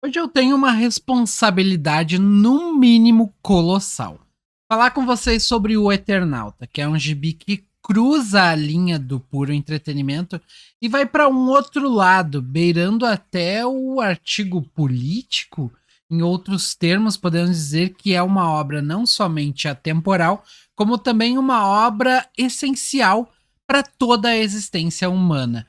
Hoje eu tenho uma responsabilidade, no mínimo, colossal. Falar com vocês sobre o Eternauta, que é um gibi que cruza a linha do puro entretenimento e vai para um outro lado, beirando até o artigo político. Em outros termos, podemos dizer que é uma obra não somente atemporal, como também uma obra essencial para toda a existência humana.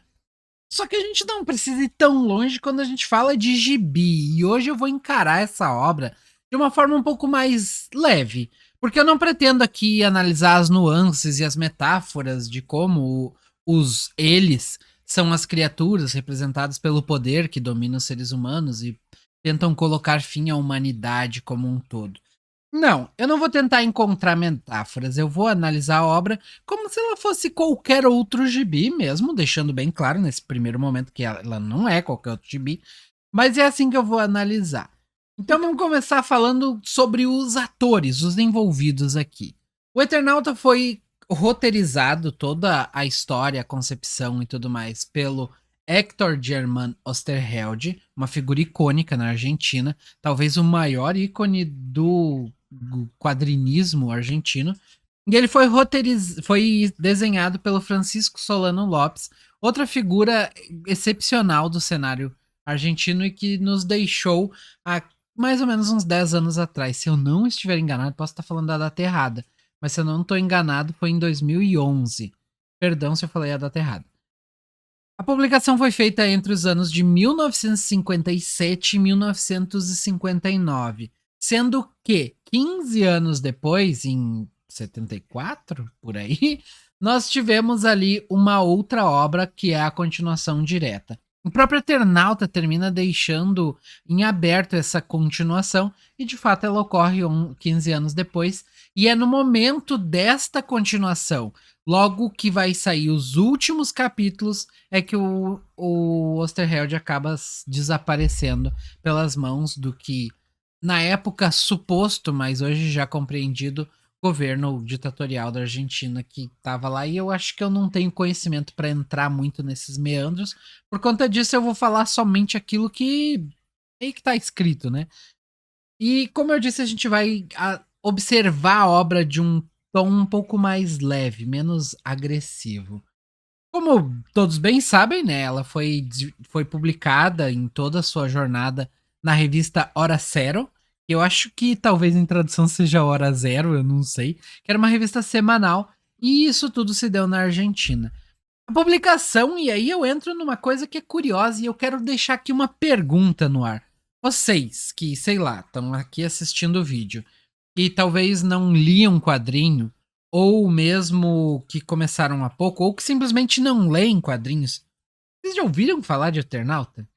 Só que a gente não precisa ir tão longe quando a gente fala de gibi. E hoje eu vou encarar essa obra de uma forma um pouco mais leve. Porque eu não pretendo aqui analisar as nuances e as metáforas de como os eles são as criaturas representadas pelo poder que domina os seres humanos e tentam colocar fim à humanidade como um todo. Não, eu não vou tentar encontrar metáforas, eu vou analisar a obra como se ela fosse qualquer outro gibi mesmo, deixando bem claro nesse primeiro momento que ela não é qualquer outro gibi, mas é assim que eu vou analisar. Então vamos começar falando sobre os atores, os envolvidos aqui. O Eternauta foi roteirizado, toda a história, a concepção e tudo mais, pelo Hector German Osterheld, uma figura icônica na Argentina, talvez o maior ícone do quadrinismo argentino. E ele foi desenhado pelo Francisco Solano Lopes, outra figura excepcional do cenário argentino e que nos deixou há mais ou menos uns 10 anos atrás. Se eu não estiver enganado, posso estar falando da data errada, mas se eu não estou enganado, foi em 2011. Perdão se eu falei a data errada. A publicação foi feita entre os anos de 1957 e 1959, sendo que 15 anos depois, em 74, por aí, nós tivemos ali uma outra obra que é a continuação direta. O próprio Eternauta termina deixando em aberto essa continuação e de fato ela ocorre 15 anos depois, e é no momento desta continuação, logo que vai sair os últimos capítulos, é que o Osterheld acaba desaparecendo pelas mãos do que, na época, suposto, mas hoje já compreendido, governo ditatorial da Argentina que estava lá. E eu acho que eu não tenho conhecimento para entrar muito nesses meandros. Por conta disso, eu vou falar somente aquilo que meio que está escrito, né? E como eu disse, a gente vai observar a obra de um tom um pouco mais leve, menos agressivo. Como todos bem sabem, né, ela foi publicada em toda a sua jornada na revista Hora Zero, que eu acho que talvez em tradução seja Hora Zero, eu não sei, que era uma revista semanal, e isso tudo se deu na Argentina. A publicação, e aí eu entro numa coisa que é curiosa e eu quero deixar aqui uma pergunta no ar. Vocês que, sei lá, estão aqui assistindo o vídeo e talvez não liam quadrinho, ou mesmo que começaram há pouco, ou que simplesmente não leem quadrinhos, vocês já ouviram falar de Eternauta?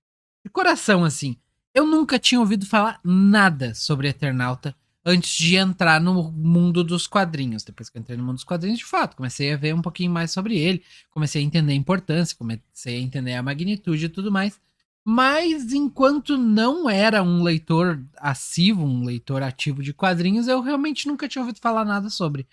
De coração, assim, eu nunca tinha ouvido falar nada sobre Eternauta antes de entrar no mundo dos quadrinhos. Depois que eu entrei no mundo dos quadrinhos, de fato, comecei a ver um pouquinho mais sobre ele, comecei a entender a importância, comecei a entender a magnitude e tudo mais. Mas enquanto não era um leitor assíduo, um leitor ativo de quadrinhos, eu realmente nunca tinha ouvido falar nada sobre.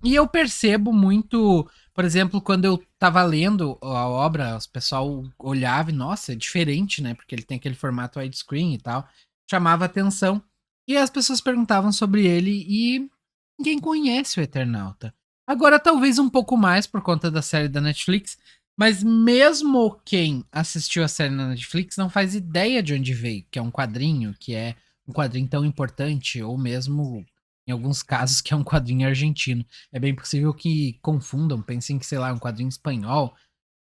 E eu percebo muito, por exemplo, quando eu tava lendo a obra, o pessoal olhava e, nossa, é diferente, né? Porque ele tem aquele formato widescreen e tal. Chamava atenção. E as pessoas perguntavam sobre ele e ninguém conhece o Eternauta. Agora, talvez um pouco mais por conta da série da Netflix, mas mesmo quem assistiu a série na Netflix não faz ideia de onde veio, que é um quadrinho, que é um quadrinho tão importante, ou mesmo, em alguns casos, que é um quadrinho argentino. É bem possível que confundam, pensem que, sei lá, é um quadrinho espanhol,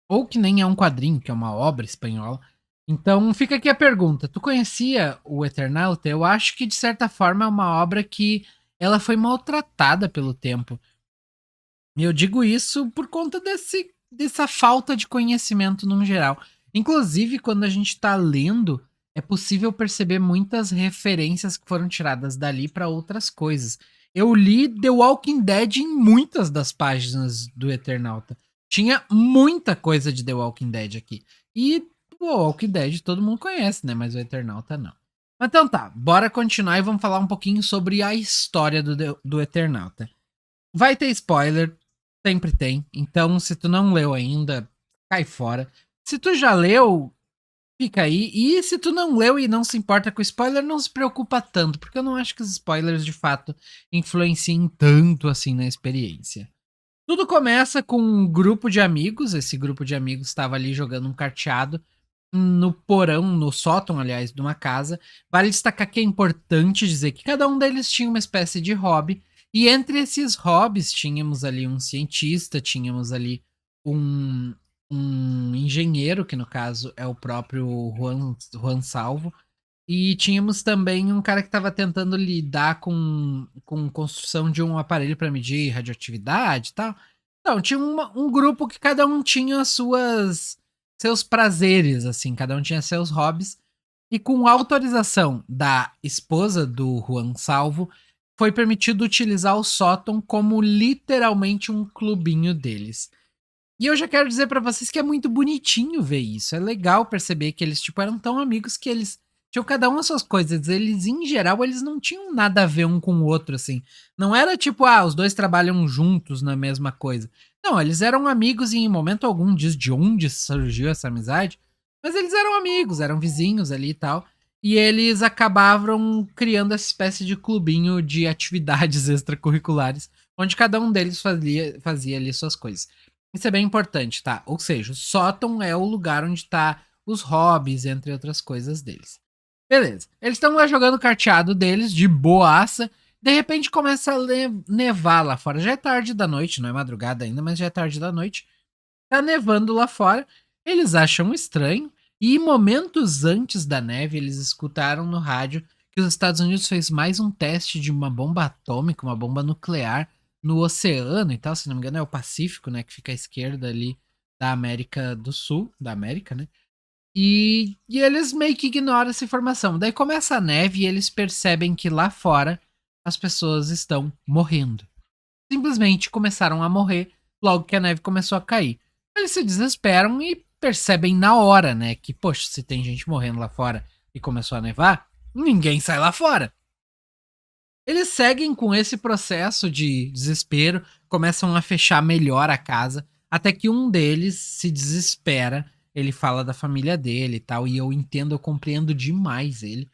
ou que nem é um quadrinho, que é uma obra espanhola. Então fica aqui a pergunta: tu conhecia o Eternauta? Eu acho que de certa forma é uma obra que ela foi maltratada pelo tempo. E eu digo isso por conta dessa falta de conhecimento no geral. Inclusive, quando a gente está lendo, é possível perceber muitas referências que foram tiradas dali para outras coisas. Eu li The Walking Dead em muitas das páginas do Eternauta. Tinha muita coisa de The Walking Dead aqui. E o Walking Dead todo mundo conhece, né? Mas o Eternauta não. Mas então tá, bora continuar e vamos falar um pouquinho sobre a história do Eternauta. Vai ter spoiler, sempre tem. Então, se tu não leu ainda, cai fora. Se tu já leu, fica aí. E se tu não leu e não se importa com spoiler, não se preocupa tanto, porque eu não acho que os spoilers de fato influenciem tanto assim na experiência. Tudo começa com um grupo de amigos. Esse grupo de amigos estava ali jogando um carteado no porão, no sótão, aliás, de uma casa. Vale destacar que é importante dizer que cada um deles tinha uma espécie de hobby. E entre esses hobbies, tínhamos ali um cientista, tínhamos ali um, um engenheiro, que no caso é o próprio Juan Salvo. E tínhamos também um cara que estava tentando lidar com construção de um aparelho para medir radioatividade e tal. Então, tinha um grupo que cada um tinha seus prazeres, assim, cada um tinha seus hobbies. E com autorização da esposa do Juan Salvo, foi permitido utilizar o sótão como literalmente um clubinho deles. E eu já quero dizer pra vocês que é muito bonitinho ver isso. É legal perceber que eles, tipo, eram tão amigos que eles tinham cada um as suas coisas. Eles, em geral, eles não tinham nada a ver um com o outro, assim. Não era tipo, os dois trabalham juntos na mesma coisa. Não, eles eram amigos e em momento algum diz de onde surgiu essa amizade. Mas eles eram amigos, eram vizinhos ali e tal. E eles acabavam criando essa espécie de clubinho de atividades extracurriculares, onde cada um deles fazia ali suas coisas. Isso é bem importante, tá? Ou seja, o sótão é o lugar onde tá os hobbies, entre outras coisas deles. Beleza. Eles estão lá jogando carteado deles, de boaça. De repente começa a nevar lá fora. Já é tarde da noite, não é madrugada ainda, mas já é tarde da noite. Tá nevando lá fora. Eles acham estranho. E momentos antes da neve, eles escutaram no rádio que os Estados Unidos fez mais um teste de uma bomba atômica, uma bomba nuclear, no oceano e tal, se não me engano é o Pacífico, né, que fica à esquerda ali da América do Sul, da América, né? E eles meio que ignoram essa informação. Daí começa a neve e eles percebem que lá fora as pessoas estão morrendo. Simplesmente começaram a morrer logo que a neve começou a cair. Eles se desesperam e percebem na hora, né, que, poxa, se tem gente morrendo lá fora e começou a nevar, ninguém sai lá fora. Eles seguem com esse processo de desespero, começam a fechar melhor a casa, até que um deles se desespera. Ele fala da família dele e tal, e eu entendo, eu compreendo demais ele.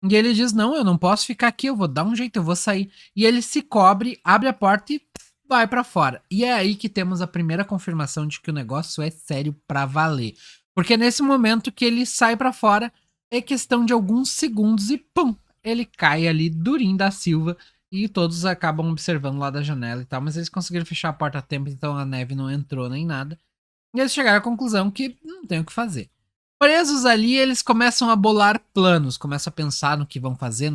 E ele diz: Não, eu não posso ficar aqui, eu vou dar um jeito, eu vou sair. E ele se cobre, abre a porta e vai pra fora. E é aí que temos a primeira confirmação de que o negócio é sério pra valer. Porque nesse momento que ele sai pra fora, é questão de alguns segundos e pum! Ele cai ali durinho da Silva e todos acabam observando lá da janela e tal, mas eles conseguiram fechar a porta a tempo, então a neve não entrou nem nada. E eles chegaram à conclusão que não tem o que fazer. Presos ali, eles começam a bolar planos, começam a pensar no que vão fazer,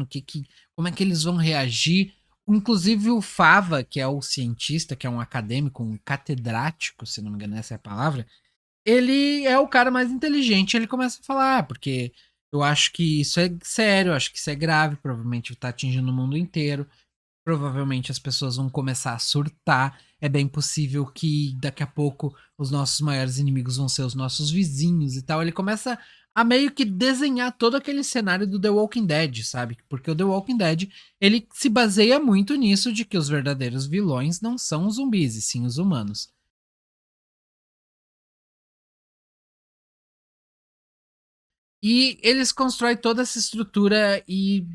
como é que eles vão reagir. Inclusive o Fava, que é o cientista, que é um acadêmico, um catedrático, se não me engano essa é a palavra, ele é o cara mais inteligente. Ele começa a falar, porque eu acho que isso é sério, eu acho que isso é grave, provavelmente tá atingindo o mundo inteiro. Provavelmente as pessoas vão começar a surtar. É bem possível que daqui a pouco os nossos maiores inimigos vão ser os nossos vizinhos e tal. Ele começa a meio que desenhar todo aquele cenário do The Walking Dead, sabe? Porque o The Walking Dead, ele se baseia muito nisso de que os verdadeiros vilões não são os zumbis, e sim os humanos. E eles constroem toda essa estrutura e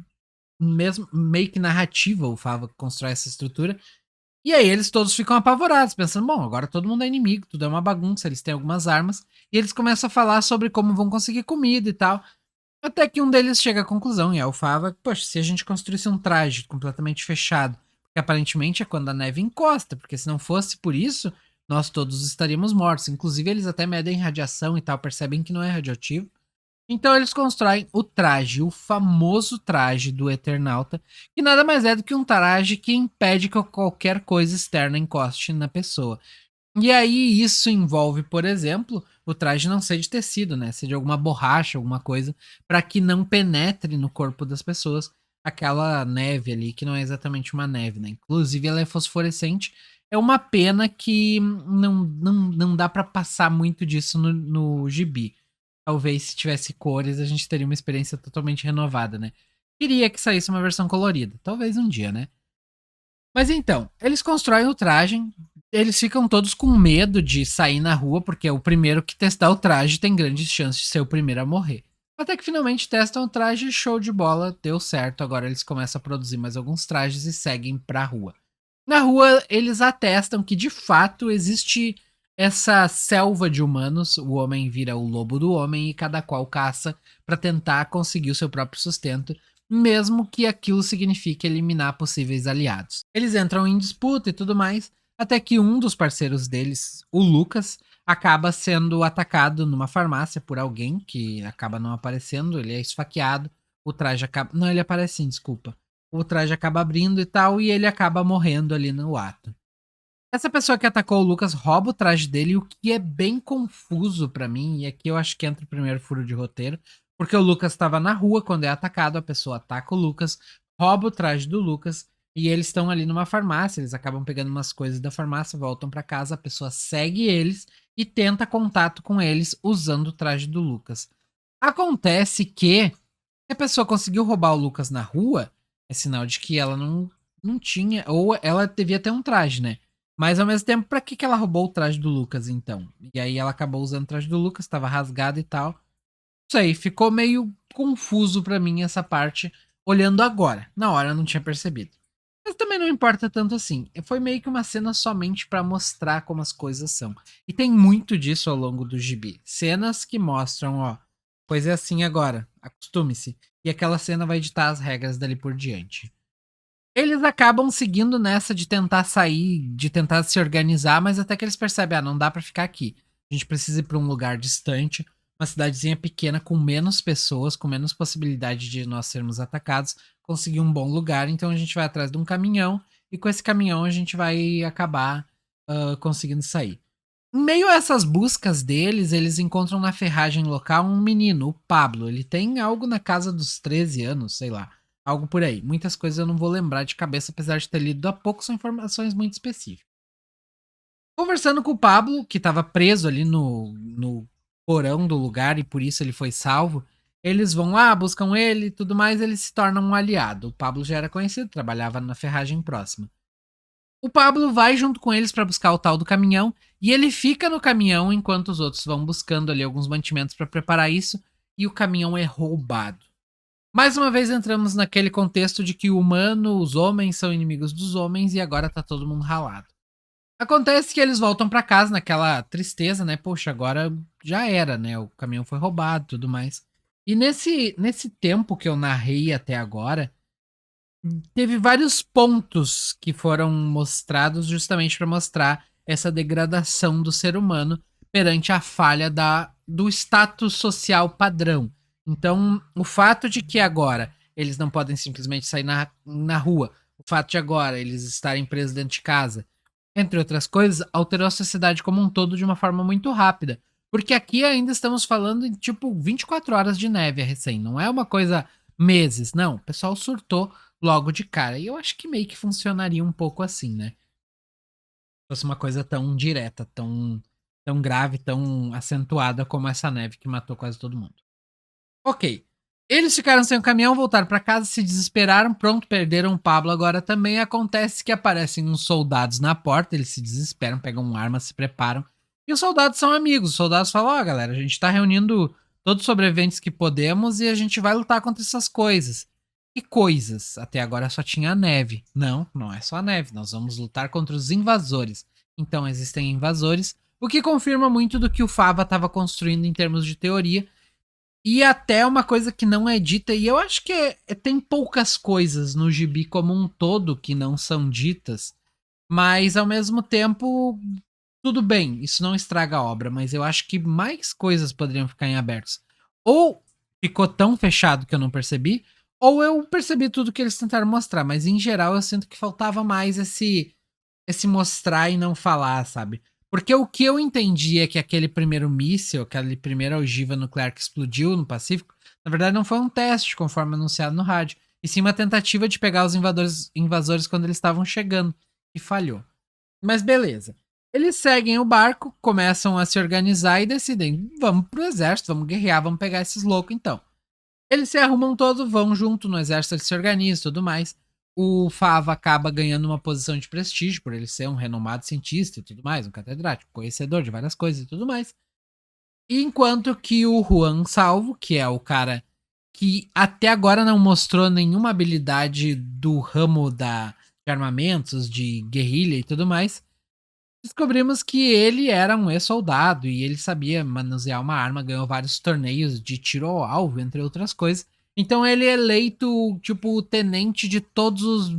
mesmo meio que narrativa, o Fava constrói essa estrutura. E aí eles todos ficam apavorados, pensando, bom, agora todo mundo é inimigo, tudo é uma bagunça, eles têm algumas armas. E eles começam a falar sobre como vão conseguir comida e tal. Até que um deles chega à conclusão, e é o Fava, poxa, se a gente construísse um traje completamente fechado, que aparentemente é quando a neve encosta, porque se não fosse por isso, nós todos estaríamos mortos. Inclusive eles até medem radiação e tal, percebem que não é radioativo. Então eles constroem o traje, o famoso traje do Eternauta, que nada mais é do que um traje que impede que qualquer coisa externa encoste na pessoa. E aí isso envolve, por exemplo, o traje não ser de tecido, né? Ser de alguma borracha, alguma coisa, para que não penetre no corpo das pessoas aquela neve ali, que não é exatamente uma neve, né? Inclusive ela é fosforescente. É uma pena que não dá para passar muito disso no gibi. Talvez se tivesse cores a gente teria uma experiência totalmente renovada, né? Queria que saísse uma versão colorida. Talvez um dia, né? Mas então, eles constroem o traje, eles ficam todos com medo de sair na rua, porque o primeiro que testar o traje tem grandes chances de ser o primeiro a morrer. Até que finalmente testam o traje, show de bola, deu certo. Agora eles começam a produzir mais alguns trajes e seguem pra rua. Na rua, eles atestam que de fato existe essa selva de humanos. O homem vira o lobo do homem e cada qual caça para tentar conseguir o seu próprio sustento, mesmo que aquilo signifique eliminar possíveis aliados. Eles entram em disputa e tudo mais, até que um dos parceiros deles, o Lucas, acaba sendo atacado numa farmácia por alguém que acaba não aparecendo. Ele é esfaqueado, o traje acaba. Não, ele aparece sim, desculpa. O traje acaba abrindo e tal, e ele acaba morrendo ali no ato. Essa pessoa que atacou o Lucas rouba o traje dele, o que é bem confuso pra mim, e aqui eu acho que entra o primeiro furo de roteiro, porque o Lucas estava na rua quando é atacado, a pessoa ataca o Lucas, rouba o traje do Lucas, e eles estão ali numa farmácia, eles acabam pegando umas coisas da farmácia, voltam pra casa, a pessoa segue eles e tenta contato com eles usando o traje do Lucas. Acontece que se a pessoa conseguiu roubar o Lucas na rua, é sinal de que ela não tinha, ou ela devia ter um traje, né? Mas ao mesmo tempo, pra que ela roubou o traje do Lucas, então? E aí ela acabou usando o traje do Lucas, tava rasgado e tal. Isso aí, ficou meio confuso pra mim essa parte, olhando agora. Na hora eu não tinha percebido. Mas também não importa tanto assim. Foi meio que uma cena somente pra mostrar como as coisas são. E tem muito disso ao longo do gibi. Cenas que mostram, ó, coisa é assim agora, acostume-se. E aquela cena vai ditar as regras dali por diante. Eles acabam seguindo nessa de tentar sair, de tentar se organizar, mas até que eles percebem, ah, não dá pra ficar aqui. A gente precisa ir pra um lugar distante, uma cidadezinha pequena com menos pessoas, com menos possibilidade de nós sermos atacados, conseguir um bom lugar. Então a gente vai atrás de um caminhão e com esse caminhão a gente vai acabar conseguindo sair. Em meio a essas buscas deles, eles encontram na ferragem local um menino, o Pablo. Ele tem algo na casa dos 13 anos, sei lá. Algo por aí. Muitas coisas eu não vou lembrar de cabeça, apesar de ter lido há pouco, são informações muito específicas. Conversando com o Pablo, que estava preso ali no porão do lugar e por isso ele foi salvo, eles vão lá, buscam ele e tudo mais, ele se torna um aliado. O Pablo já era conhecido, trabalhava na ferragem próxima. O Pablo vai junto com eles para buscar o tal do caminhão e ele fica no caminhão enquanto os outros vão buscando ali alguns mantimentos para preparar isso e o caminhão é roubado. Mais uma vez entramos naquele contexto de que o humano, os homens são inimigos dos homens e agora tá todo mundo ralado. Acontece que eles voltam para casa naquela tristeza, né? Poxa, agora já era, né? O caminhão foi roubado, tudo mais. E nesse tempo que eu narrei até agora, teve vários pontos que foram mostrados justamente para mostrar essa degradação do ser humano perante a falha do status social padrão. Então, o fato de que agora eles não podem simplesmente sair na rua, o fato de agora eles estarem presos dentro de casa, entre outras coisas, alterou a sociedade como um todo de uma forma muito rápida. Porque aqui ainda estamos falando em tipo 24 horas de neve recém, não é uma coisa meses, não. O pessoal surtou logo de cara. E eu acho que meio que funcionaria um pouco assim, né? Se fosse uma coisa tão direta, tão grave, tão acentuada como essa neve que matou quase todo mundo. Ok. Eles ficaram sem o caminhão, voltaram para casa, se desesperaram, pronto, perderam o Pablo. Agora também acontece que aparecem uns soldados na porta, eles se desesperam, pegam armas, se preparam. E os soldados são amigos. Os soldados falam: ó, galera, a gente tá reunindo todos os sobreviventes que podemos e a gente vai lutar contra essas coisas. Que coisas? Até agora só tinha a neve. Não, não é só a neve. Nós vamos lutar contra os invasores. Então existem invasores, o que confirma muito do que o Fava estava construindo em termos de teoria. E até uma coisa que não é dita, e eu acho que tem poucas coisas no gibi como um todo que não são ditas, mas ao mesmo tempo, tudo bem, isso não estraga a obra, mas eu acho que mais coisas poderiam ficar em abertos. Ou ficou tão fechado que eu não percebi, ou eu percebi tudo que eles tentaram mostrar, mas em geral eu sinto que faltava mais esse mostrar e não falar, sabe? Porque o que eu entendi é que aquele primeiro míssil, aquela primeira ogiva nuclear que explodiu no Pacífico, na verdade não foi um teste, conforme anunciado no rádio, e sim uma tentativa de pegar os invasores quando eles estavam chegando, e falhou. Mas beleza. Eles seguem o barco, começam a se organizar e decidem: vamos pro exército, vamos guerrear, vamos pegar esses loucos então. Eles se arrumam todos, vão junto no exército, eles se organizam e tudo mais. O Fava acaba ganhando uma posição de prestígio por ele ser um renomado cientista e tudo mais, um catedrático, conhecedor de várias coisas e tudo mais. Enquanto que o Juan Salvo, que é o cara que até agora não mostrou nenhuma habilidade do ramo de armamentos, de guerrilha e tudo mais, descobrimos que ele era um ex-soldado e ele sabia manusear uma arma, ganhou vários torneios de tiro ao alvo, entre outras coisas. Então ele é eleito, tipo, o tenente de todos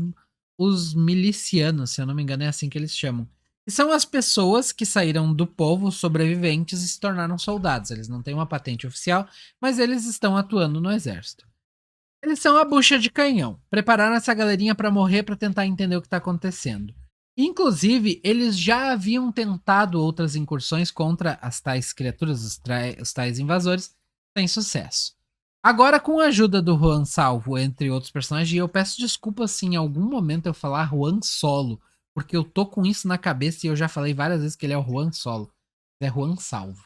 os milicianos, se eu não me engano, é assim que eles chamam. E são as pessoas que saíram do povo sobreviventes e se tornaram soldados. Eles não têm uma patente oficial, mas eles estão atuando no exército. Eles são a bucha de canhão. Prepararam essa galerinha pra morrer pra tentar entender o que tá acontecendo. Inclusive, eles já haviam tentado outras incursões contra as tais criaturas, os tais invasores, sem sucesso. Agora, com a ajuda do Juan Salvo, entre outros personagens, e eu peço desculpa se em algum momento eu falar Juan Solo, porque eu tô com isso na cabeça e eu já falei várias vezes que ele é o Juan Solo. É Juan Salvo.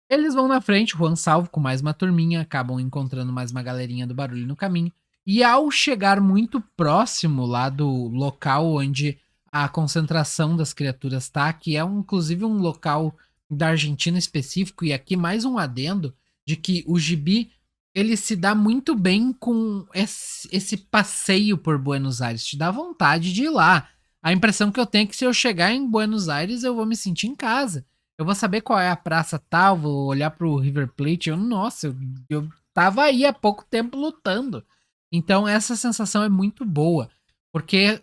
Eles vão na frente, Juan Salvo com mais uma turminha, acabam encontrando mais uma galerinha do barulho no caminho. E ao chegar muito próximo lá do local onde a concentração das criaturas tá, que é inclusive um local da Argentina específico, e aqui mais um adendo de que o Gibi ele se dá muito bem com esse passeio por Buenos Aires, te dá vontade de ir lá. A impressão que eu tenho é que se eu chegar em Buenos Aires eu vou me sentir em casa. Eu vou saber qual é a praça tal, vou olhar pro River Plate. Nossa, eu tava aí há pouco tempo lutando. Então essa sensação é muito boa. Porque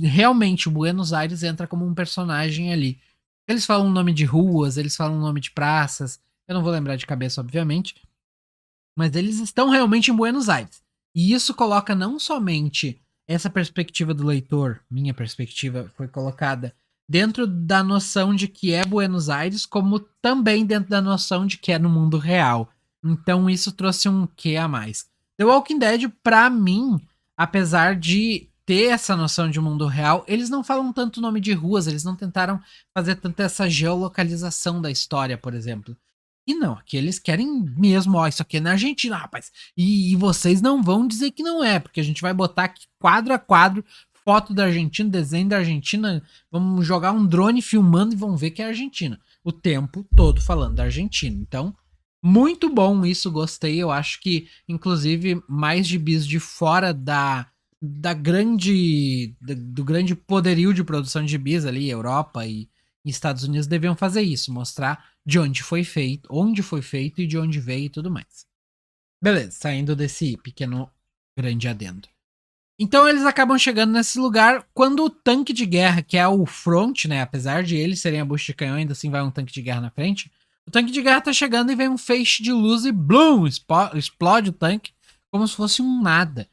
realmente o Buenos Aires entra como um personagem ali. Eles falam o nome de ruas, eles falam o nome de praças. Eu não vou lembrar de cabeça, obviamente. Mas eles estão realmente em Buenos Aires. E isso coloca não somente essa perspectiva do leitor, minha perspectiva foi colocada dentro da noção de que é Buenos Aires, como também dentro da noção de que é no mundo real. Então isso trouxe um quê a mais. The Walking Dead, pra mim, apesar de ter essa noção de mundo real, eles não falam tanto o nome de ruas, eles não tentaram fazer tanta essa geolocalização da história, por exemplo. E não, aqui eles querem mesmo, ó, isso aqui é na Argentina, rapaz. E vocês não vão dizer que não é, porque a gente vai botar aqui quadro a quadro foto da Argentina, desenho da Argentina, vamos jogar um drone filmando e vão ver que é Argentina. O tempo todo falando da Argentina. Então, muito bom isso, gostei. Eu acho que, inclusive, mais gibis de fora da grande do grande poderio de produção de gibis ali, Europa e Estados Unidos deviam fazer isso, mostrar de onde foi feito e de onde veio e tudo mais. Beleza, saindo desse pequeno grande adendo. Então eles acabam chegando nesse lugar quando o tanque de guerra, que é o front, né, apesar de eles serem a bucha de canhão, ainda assim vai um tanque de guerra na frente. O tanque de guerra tá chegando e vem um feixe de luz e blum, explode o tanque como se fosse um nada.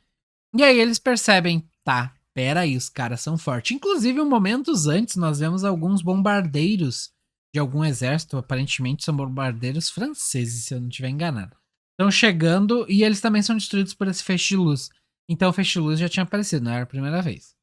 E aí eles percebem, tá, pera aí, os caras são fortes. Inclusive, momentos antes, nós vemos alguns bombardeiros de algum exército, aparentemente são bombardeiros franceses, se eu não estiver enganado. Estão chegando e eles também são destruídos por esse feixe de luz. Então o feixe de luz já tinha aparecido, não era a primeira vez.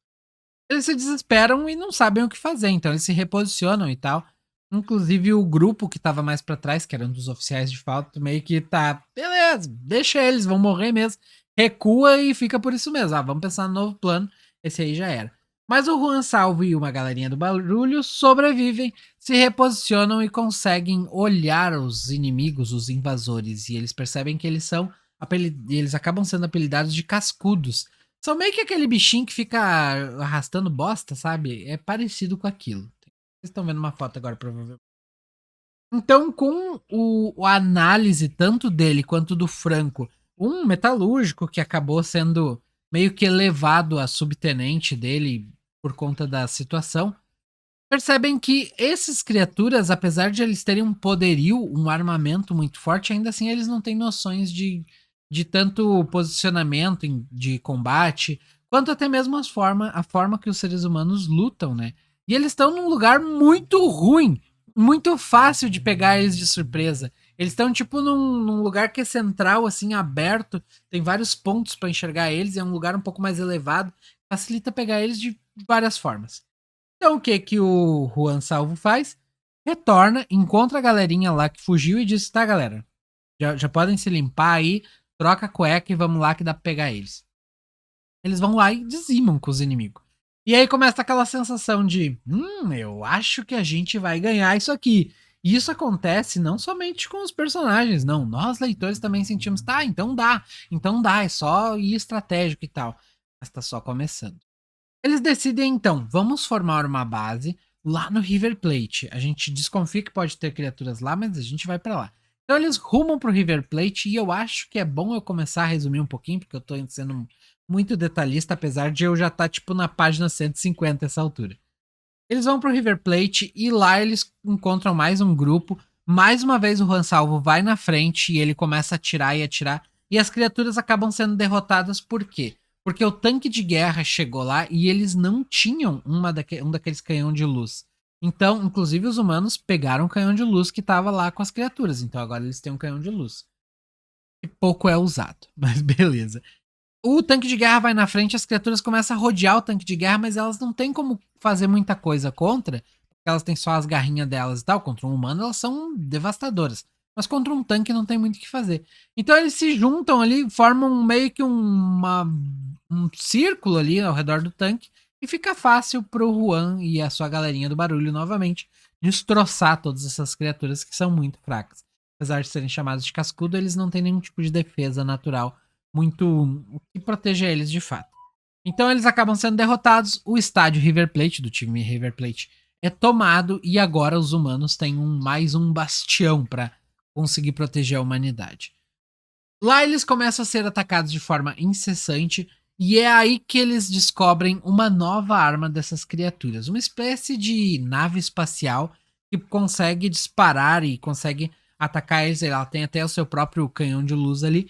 Eles se desesperam e não sabem o que fazer, então eles se reposicionam e tal. Inclusive o grupo que tava mais pra trás, que era um dos oficiais de fato, meio que tá, beleza, deixa eles, vão morrer mesmo. Recua e fica por isso mesmo. Ah, vamos pensar no novo plano. Esse aí já era. Mas o Juan Salvo e uma galerinha do barulho sobrevivem, se reposicionam e conseguem olhar os inimigos, os invasores. E eles percebem que eles acabam sendo apelidados de cascudos. São meio que aquele bichinho que fica arrastando bosta, sabe? É parecido com aquilo. Vocês estão vendo uma foto agora, provavelmente. Então, com a análise tanto dele quanto do Franco, um metalúrgico que acabou sendo meio que elevado a subtenente dele por conta da situação, percebem que esses criaturas, apesar de eles terem um poderio, um armamento muito forte, ainda assim eles não têm noções de tanto posicionamento de combate, quanto até mesmo a forma que os seres humanos lutam, né? E eles estão num lugar muito ruim, muito fácil de pegar eles de surpresa. Eles estão tipo num lugar que é central, assim, aberto, tem vários pontos para enxergar eles, é um lugar um pouco mais elevado, facilita pegar eles de várias formas. Então o que que o Juan Salvo faz? Retorna, encontra a galerinha lá que fugiu e diz, tá galera, já podem se limpar aí, troca a cueca e vamos lá que dá pra pegar eles. Eles vão lá e dizimam com os inimigos. E aí começa aquela sensação de, eu acho que a gente vai ganhar isso aqui. E isso acontece não somente com os personagens, não. Nós, leitores, também sentimos, tá, então dá, é só ir estratégico e tal. Mas tá só começando. Eles decidem, então, vamos formar uma base lá no River Plate. A gente desconfia que pode ter criaturas lá, mas a gente vai pra lá. Então eles rumam pro River Plate e eu acho que é bom eu começar a resumir um pouquinho, porque eu tô sendo muito detalhista, apesar de eu já estar, tipo, na página 150 essa altura. Eles vão pro River Plate e lá eles encontram mais um grupo. Mais uma vez o Han Salvo vai na frente e ele começa a atirar e atirar. E as criaturas acabam sendo derrotadas por quê? Porque o tanque de guerra chegou lá e eles não tinham um daqueles canhão de luz. Então, inclusive, os humanos pegaram o canhão de luz que estava lá com as criaturas. Então agora eles têm um canhão de luz. E pouco é usado, mas beleza. O tanque de guerra vai na frente, as criaturas começam a rodear o tanque de guerra, mas elas não têm como fazer muita coisa contra, porque elas têm só as garrinhas delas e tal. Contra um humano, elas são devastadoras. Mas contra um tanque não tem muito o que fazer. Então eles se juntam ali, formam meio que um círculo ali ao redor do tanque, e fica fácil pro Juan e a sua galerinha do barulho novamente destroçar todas essas criaturas que são muito fracas. Apesar de serem chamadas de cascudo, eles não têm nenhum tipo de defesa natural muito que proteja eles de fato. Então eles acabam sendo derrotados, o estádio River Plate, do time River Plate, é tomado e agora os humanos têm mais um bastião para conseguir proteger a humanidade. Lá eles começam a ser atacados de forma incessante e é aí que eles descobrem uma nova arma dessas criaturas, uma espécie de nave espacial que consegue disparar e consegue atacar eles. Ela tem até o seu próprio canhão de luz ali.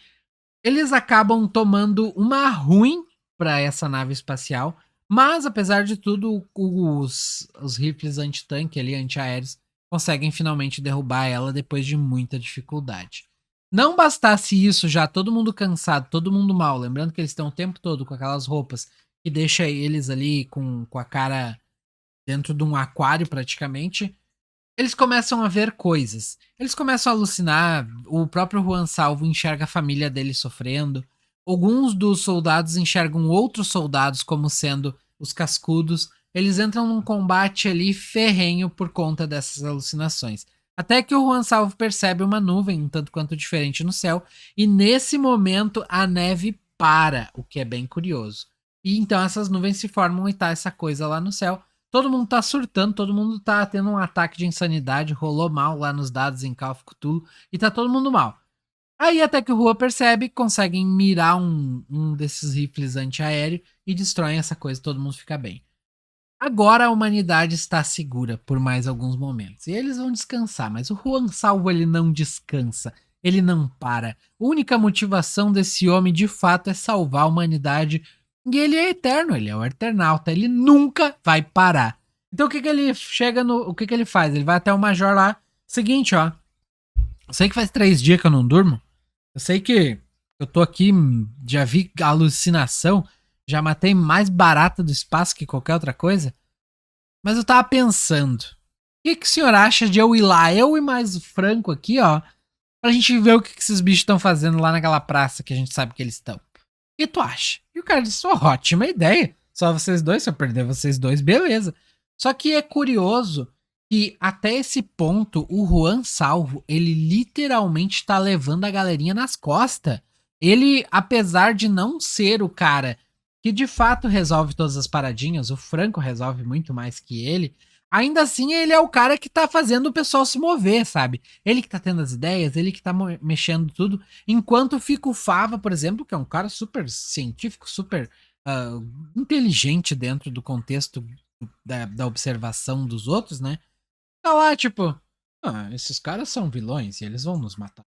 Eles acabam tomando uma ruim para essa nave espacial, mas apesar de tudo, os rifles anti-tanque ali, anti-aéreos, conseguem finalmente derrubar ela depois de muita dificuldade. Não bastasse isso, já todo mundo cansado, todo mundo mal, lembrando que eles estão o tempo todo com aquelas roupas que deixa eles ali com a cara dentro de um aquário praticamente. Eles começam a ver coisas. Eles começam a alucinar. O próprio Juan Salvo enxerga a família dele sofrendo. Alguns dos soldados enxergam outros soldados como sendo os cascudos. Eles entram num combate ali ferrenho por conta dessas alucinações. Até que o Juan Salvo percebe uma nuvem um tanto quanto diferente no céu. E nesse momento a neve para, o que é bem curioso. E então essas nuvens se formam e tá essa coisa lá no céu. Todo mundo tá surtando, todo mundo tá tendo um ataque de insanidade, rolou mal lá nos dados em Call of Cthulhu e tá todo mundo mal. Aí até que o Rua percebe, conseguem mirar um desses rifles antiaéreo e destroem essa coisa, todo mundo fica bem. Agora a humanidade está segura por mais alguns momentos e eles vão descansar, mas o Juan Salvo ele não descansa, ele não para. A única motivação desse homem de fato é salvar a humanidade e ele é eterno, ele é o Eternauta, ele nunca vai parar. Então o que ele chega no. O que ele faz? Ele vai até o Major lá. Seguinte, ó. Eu sei que faz 3 dias que eu não durmo. Eu sei que eu tô aqui, já vi alucinação. Já matei mais barata do espaço que qualquer outra coisa. Mas eu tava pensando. O que o senhor acha de eu ir lá, eu e mais o Franco aqui, ó. Pra gente ver o que esses bichos estão fazendo lá naquela praça que a gente sabe que eles estão. O que tu acha? E o cara disse, ótima ideia. Só vocês dois, se eu perder vocês dois, beleza. Só que é curioso que até esse ponto o Juan Salvo, ele literalmente tá levando a galerinha nas costas. Ele, apesar de não ser o cara que de fato resolve todas as paradinhas, o Franco resolve muito mais que ele, ainda assim ele é o cara que tá fazendo o pessoal se mover, sabe? Ele que tá tendo as ideias, ele que tá mexendo tudo, enquanto fica o Fava, por exemplo, que é um cara super científico, super inteligente dentro do contexto da observação dos outros, né? Tá lá, tipo, esses caras são vilões e eles vão nos matar.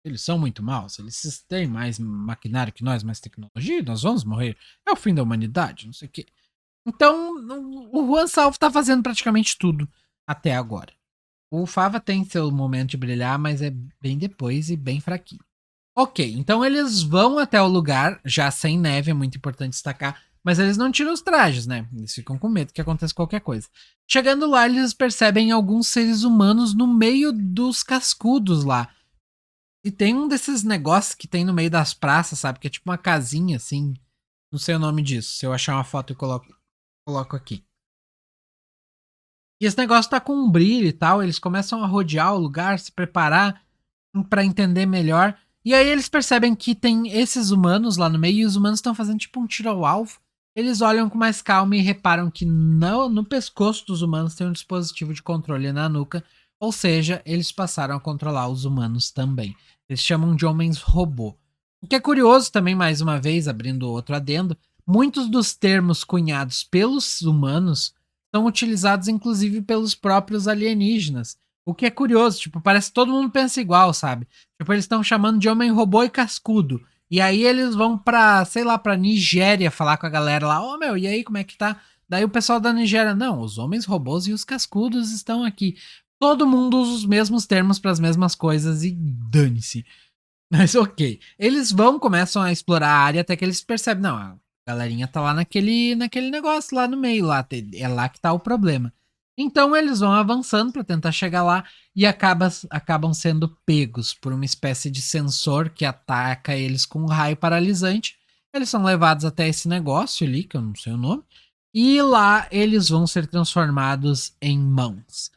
Eles são muito maus, eles têm mais maquinário que nós, mais tecnologia, nós vamos morrer. É o fim da humanidade, não sei o quê. Então, o Juan Salvo tá fazendo praticamente tudo até agora. O Fava tem seu momento de brilhar, mas é bem depois e bem fraquinho. Ok, então eles vão até o lugar, já sem neve, é muito importante destacar, mas eles não tiram os trajes, né? Eles ficam com medo que aconteça qualquer coisa. Chegando lá, eles percebem alguns seres humanos no meio dos cascudos lá. E tem um desses negócios que tem no meio das praças, sabe? Que é tipo uma casinha, assim. Não sei o nome disso. Se eu achar uma foto, eu coloco aqui. E esse negócio tá com um brilho e tal, eles começam a rodear o lugar, se preparar pra entender melhor. E aí eles percebem que tem esses humanos lá no meio e os humanos estão fazendo tipo um tiro ao alvo. Eles olham com mais calma e reparam que no pescoço dos humanos tem um dispositivo de controle na nuca, ou seja, eles passaram a controlar os humanos também. Eles chamam de homens robô. O que é curioso também, mais uma vez, abrindo outro adendo, muitos dos termos cunhados pelos humanos são utilizados inclusive pelos próprios alienígenas. O que é curioso, tipo, parece que todo mundo pensa igual, sabe? Tipo, eles estão chamando de homem robô e cascudo. E aí eles vão pra, sei lá, pra Nigéria falar com a galera lá, ô meu, e aí, como é que tá? Daí o pessoal da Nigéria, não, os homens robôs e os cascudos estão aqui. Todo mundo usa os mesmos termos para as mesmas coisas e dane-se. Mas ok. Eles vão, começam a explorar a área até que eles percebem, não, a galerinha tá lá naquele negócio lá no meio, lá, é lá que tá o problema. Então eles vão avançando para tentar chegar lá e acabam sendo pegos por uma espécie de sensor que ataca eles com um raio paralisante. Eles são levados até esse negócio ali, que eu não sei o nome, e lá eles vão ser transformados em mãos.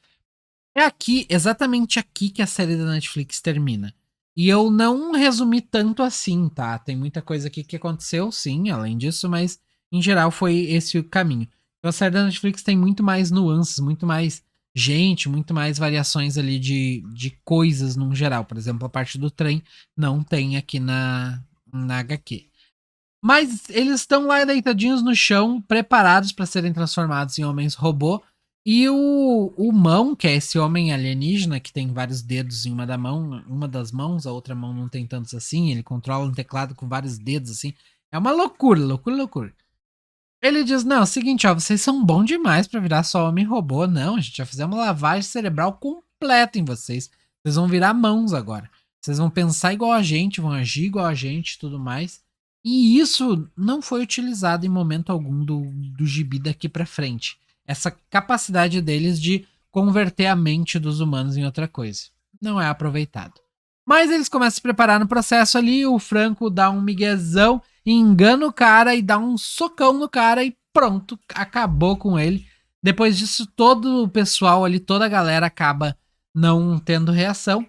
É aqui, exatamente aqui que a série da Netflix termina. E eu não resumi tanto assim, tá? Tem muita coisa aqui que aconteceu, sim, além disso, mas em geral foi esse o caminho. Então a série da Netflix tem muito mais nuances, muito mais gente, muito mais variações ali de coisas num geral. Por exemplo, a parte do trem não tem aqui na HQ. Mas eles estão lá deitadinhos no chão, preparados para serem transformados em homens robô. E o Mão, que é esse homem alienígena que tem vários dedos em uma das mãos, a outra mão não tem tantos assim, ele controla um teclado com vários dedos assim. É uma loucura, loucura, loucura. Ele diz: não, é o seguinte, ó, vocês são bons demais pra virar só homem robô. Não, a gente já fizemos uma lavagem cerebral completa em vocês. Vocês vão virar mãos agora. Vocês vão pensar igual a gente, vão agir igual a gente e tudo mais. E isso não foi utilizado em momento algum do gibi daqui pra frente. Essa capacidade deles de converter a mente dos humanos em outra coisa. Não é aproveitado. Mas eles começam a se preparar no processo ali, o Franco dá um miguezão, engana o cara e dá um socão no cara e pronto, acabou com ele. Depois disso, todo o pessoal ali, toda a galera acaba não tendo reação.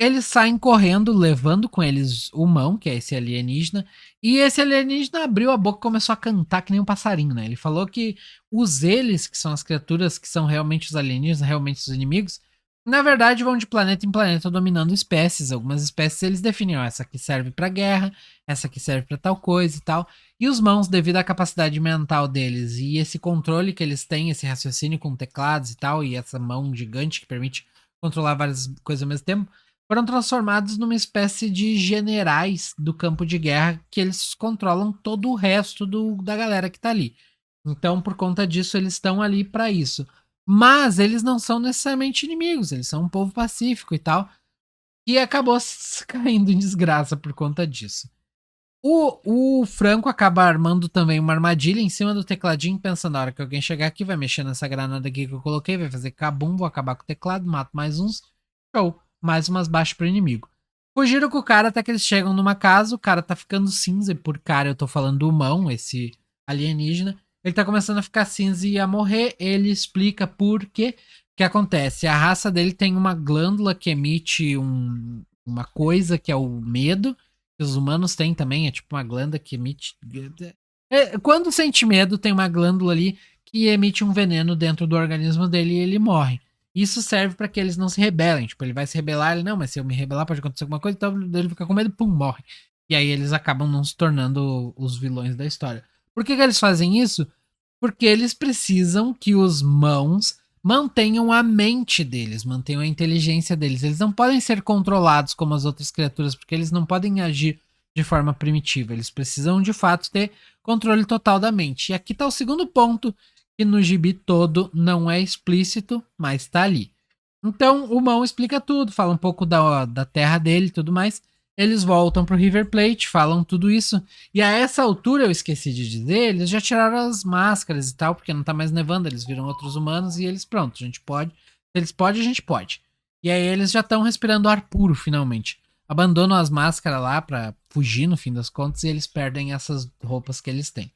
Eles saem correndo, levando com eles o Mão, que é esse alienígena. E esse alienígena abriu a boca e começou a cantar que nem um passarinho, né? Ele falou que os eles, que são as criaturas que são realmente os alienígenas, realmente os inimigos, na verdade vão de planeta em planeta dominando espécies. Algumas espécies eles definem, ó, essa aqui serve pra guerra, essa aqui serve pra tal coisa e tal. E os Mãos, devido à capacidade mental deles e esse controle que eles têm, esse raciocínio com teclados e tal, e essa mão gigante que permite controlar várias coisas ao mesmo tempo, foram transformados numa espécie de generais do campo de guerra que eles controlam todo o resto da galera que tá ali. Então, por conta disso, eles estão ali para isso. Mas eles não são necessariamente inimigos, eles são um povo pacífico e tal. E acabou caindo em desgraça por conta disso. O Franco acaba armando também uma armadilha em cima do tecladinho, pensando: na hora que alguém chegar aqui, vai mexer nessa granada aqui que eu coloquei, vai fazer cabum, vou acabar com o teclado, mato mais uns. Show. Mais umas baixas pro inimigo. Fugiram com o cara até que eles chegam numa casa, o cara tá ficando cinza, e por cara eu tô falando do Mão, esse alienígena. Ele tá começando a ficar cinza e a morrer. Ele explica por quê. O que acontece? A raça dele tem uma glândula que emite uma coisa que é o medo. Que os humanos têm também, é tipo uma glândula que emite. Quando sente medo, tem uma glândula ali que emite um veneno dentro do organismo dele e ele morre. Isso serve para que eles não se rebelem. Tipo, ele vai se rebelar, ele não, mas se eu me rebelar pode acontecer alguma coisa, então ele fica com medo e pum, morre. E aí eles acabam não se tornando os vilões da história. Por que eles fazem isso? Porque eles precisam que os Mãos mantenham a mente deles, mantenham a inteligência deles. Eles não podem ser controlados como as outras criaturas, porque eles não podem agir de forma primitiva. Eles precisam, de fato, ter controle total da mente. E aqui está o segundo ponto, que no gibi todo não é explícito, mas está ali. Então, o Mão explica tudo, fala um pouco da terra dele e tudo mais. Eles voltam pro River Plate, falam tudo isso. E a essa altura, eu esqueci de dizer, eles já tiraram as máscaras e tal, porque não tá mais nevando, eles viram outros humanos e eles, pronto, a gente pode. Se eles podem, a gente pode. E aí eles já estão respirando ar puro, finalmente. Abandonam as máscaras lá pra fugir, no fim das contas, e eles perdem essas roupas que eles têm.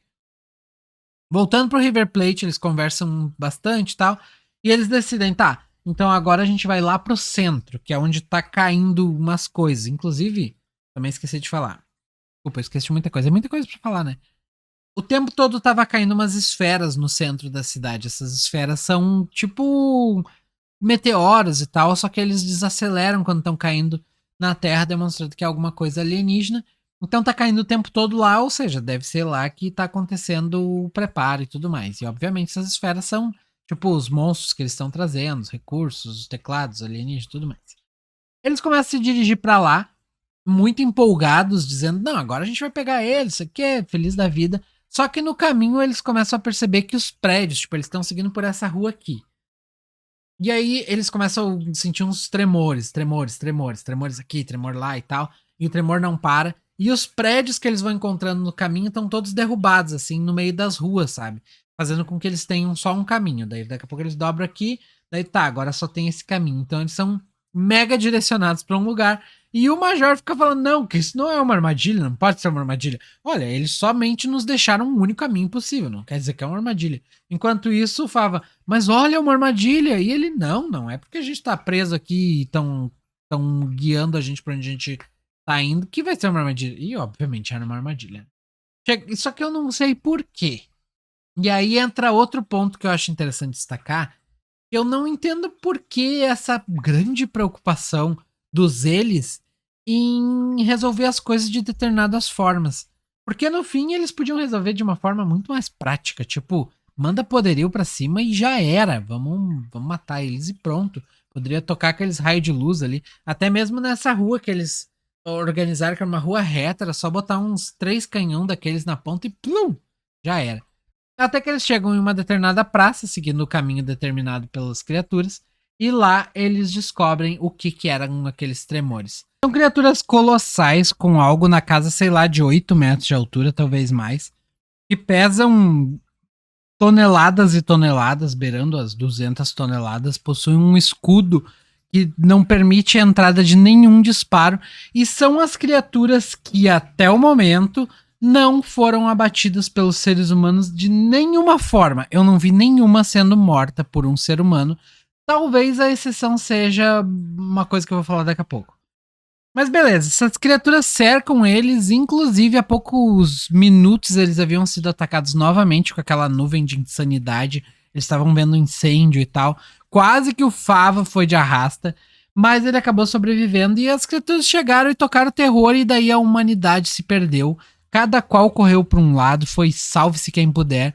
Voltando pro River Plate, eles conversam bastante e tal. E eles decidem, tá, então agora a gente vai lá pro centro, que é onde tá caindo umas coisas. Inclusive, também esqueci de falar. Desculpa, eu esqueci de muita coisa. É muita coisa pra falar, né? O tempo todo tava caindo umas esferas no centro da cidade. Essas esferas são tipo meteoros e tal, só que eles desaceleram quando estão caindo na Terra, demonstrando que é alguma coisa alienígena. Então tá caindo o tempo todo lá, ou seja, deve ser lá que tá acontecendo o preparo e tudo mais. E obviamente essas esferas são tipo os monstros que eles estão trazendo, os recursos, os teclados alienígenas e tudo mais. Eles começam a se dirigir para lá, muito empolgados, dizendo: não, agora a gente vai pegar eles, isso aqui é feliz da vida. Só que no caminho eles começam a perceber que os prédios, tipo, eles estão seguindo por essa rua aqui. E aí eles começam a sentir uns tremores aqui, tremor lá e tal. E o tremor não para. E os prédios que eles vão encontrando no caminho estão todos derrubados, assim, no meio das ruas, sabe? Fazendo com que eles tenham só um caminho. Daí daqui a pouco eles dobram aqui, daí tá, agora só tem esse caminho. Então eles são mega direcionados para um lugar. E o Major fica falando: não, que isso não é uma armadilha, não pode ser uma armadilha. Olha, eles somente nos deixaram um único caminho possível, não quer dizer que é uma armadilha. Enquanto isso, o Fava: mas olha, uma armadilha. E ele: não é porque a gente tá preso aqui e tão guiando a gente pra onde a gente tá indo que vai ser uma armadilha. E obviamente era uma armadilha. Só que eu não sei por quê. E aí entra outro ponto que eu acho interessante destacar. Eu não entendo por que essa grande preocupação dos eles em resolver as coisas de determinadas formas. Porque no fim eles podiam resolver de uma forma muito mais prática, tipo, manda poderio pra cima e já era, vamos matar eles e pronto. Poderia tocar aqueles raios de luz ali, até mesmo nessa rua que eles organizaram, que era uma rua reta, era só botar uns 3 canhão daqueles na ponta e plum, já era. Até que eles chegam em uma determinada praça, seguindo o caminho determinado pelas criaturas, e lá eles descobrem o que eram aqueles tremores. São criaturas colossais com algo na casa, sei lá, de 8 metros de altura, talvez mais, que pesam toneladas e toneladas, beirando as 200 toneladas, possuem um escudo que não permite a entrada de nenhum disparo, e são as criaturas que até o momento não foram abatidas pelos seres humanos de nenhuma forma. Eu não vi nenhuma sendo morta por um ser humano. Talvez a exceção seja uma coisa que eu vou falar daqui a pouco. Mas beleza, essas criaturas cercam eles, inclusive há poucos minutos eles haviam sido atacados novamente com aquela nuvem de insanidade. Eles estavam vendo um incêndio e tal. Quase que o Fava foi de arrasta, mas ele acabou sobrevivendo e as criaturas chegaram e tocaram terror e daí a humanidade se perdeu. Cada qual correu para um lado, foi salve-se quem puder.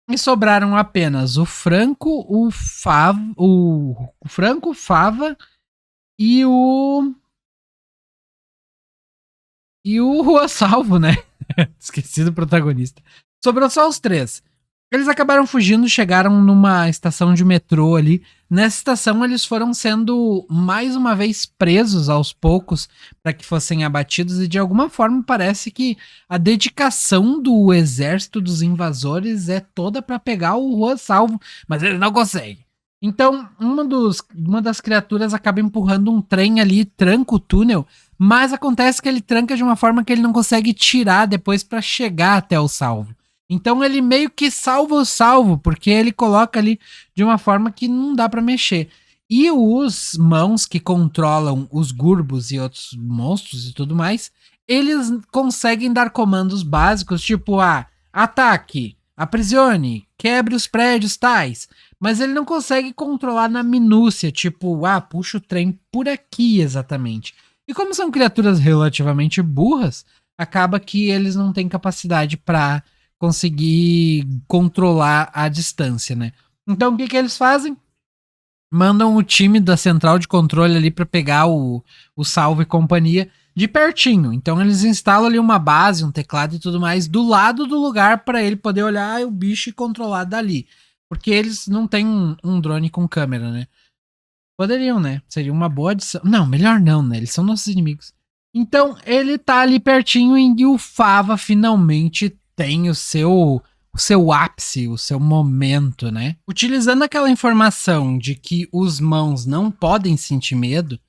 E sobraram apenas o Franco, o Fava, o Fava e o Rua Salvo, né? Esqueci do protagonista. Sobrou só os 3. Eles acabaram fugindo, chegaram numa estação de metrô ali. Nessa estação, eles foram sendo mais uma vez presos aos poucos para que fossem abatidos. E de alguma forma parece que a dedicação do exército dos invasores é toda para pegar o Rua Salvo, mas eles não conseguem. Então, uma das criaturas acaba empurrando um trem ali, tranca o túnel, mas acontece que ele tranca de uma forma que ele não consegue tirar depois para chegar até o salvo. Então ele meio que salva o salvo, porque ele coloca ali de uma forma que não dá para mexer. E os mãos que controlam os Gurbos e outros monstros e tudo mais, eles conseguem dar comandos básicos, tipo, ataque, aprisione, quebre os prédios tais. Mas ele não consegue controlar na minúcia, tipo, puxa o trem por aqui exatamente. E como são criaturas relativamente burras, acaba que eles não têm capacidade para conseguir controlar a distância, né? Então o que eles fazem? Mandam o time da central de controle ali para pegar o Salvo e companhia de pertinho. Então eles instalam ali uma base, um teclado e tudo mais do lado do lugar para ele poder olhar o bicho e controlar dali. Porque eles não têm um drone com câmera, né? Poderiam, né? Seria uma boa adição. Não, melhor não, né? Eles são nossos inimigos. Então ele tá ali pertinho e o Fava finalmente tem o seu ápice, o seu momento, né? Utilizando aquela informação de que os mãos não podem sentir medo,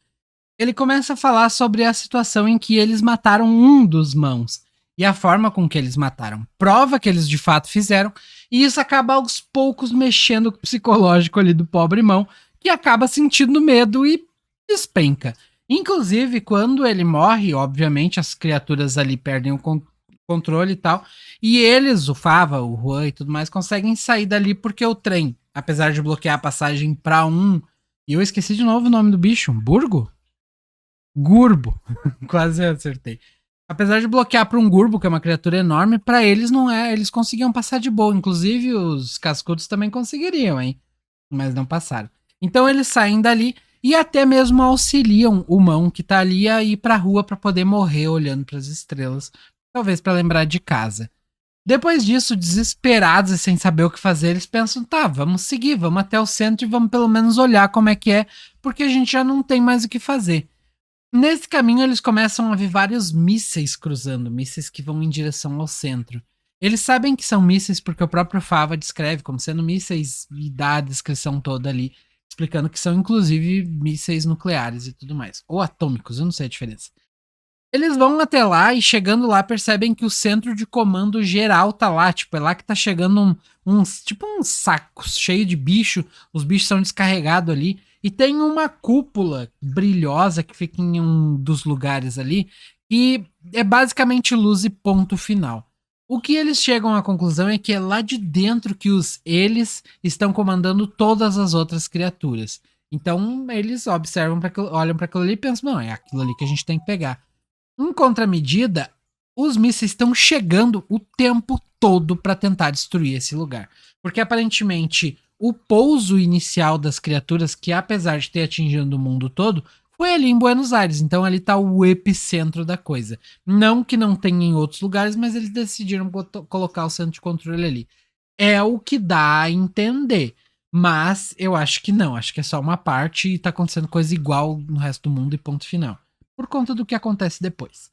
ele começa a falar sobre a situação em que eles mataram um dos mãos. e a forma com que eles mataram prova que eles de fato fizeram, e isso acaba aos poucos mexendo com o psicológico ali do pobre irmão, que acaba sentindo medo e despenca. Inclusive, quando ele morre, obviamente as criaturas ali perdem o controle e tal, e eles, o Fava, o Juan e tudo mais, conseguem sair dali porque o trem, apesar de bloquear a passagem pra um... E eu esqueci de novo o nome do bicho. Burgo? Gurbo. Quase acertei. Apesar de bloquear para um Gurbo, que é uma criatura enorme, para eles não é. Eles conseguiam passar de boa. Inclusive, os cascudos também conseguiriam, hein? Mas não passaram. Então eles saem dali e até mesmo auxiliam o mão que tá ali a ir pra rua para poder morrer olhando para as estrelas. Talvez para lembrar de casa. Depois disso, desesperados e sem saber o que fazer, eles pensam: tá, vamos seguir, vamos até o centro e vamos pelo menos olhar como é que é, porque a gente já não tem mais o que fazer. Nesse caminho, eles começam a ver vários mísseis cruzando, mísseis que vão em direção ao centro. Eles sabem que são mísseis porque o próprio Fava descreve como sendo mísseis e dá a descrição toda ali, explicando que são inclusive mísseis nucleares e tudo mais. Ou atômicos, eu não sei a diferença. Eles vão até lá e chegando lá percebem que o centro de comando geral tá lá, tipo, é lá que tá chegando tipo uns sacos cheio de bicho, os bichos são descarregados ali e tem uma cúpula brilhosa que fica em um dos lugares ali e é basicamente luz e ponto final. O que eles chegam à conclusão é que é lá de dentro que eles estão comandando todas as outras criaturas. Então eles observam olham para aquilo ali e pensam, não, é aquilo ali que a gente tem que pegar. Em contramedida, os mísseis estão chegando o tempo todo para tentar destruir esse lugar. Porque aparentemente o pouso inicial das criaturas, que apesar de ter atingido o mundo todo, foi ali em Buenos Aires. Então ali está o epicentro da coisa. Não que não tenha em outros lugares, mas eles decidiram colocar o centro de controle ali. É o que dá a entender. Mas eu acho que não. Acho que é só uma parte e tá acontecendo coisa igual no resto do mundo e ponto final. Por conta do que acontece depois.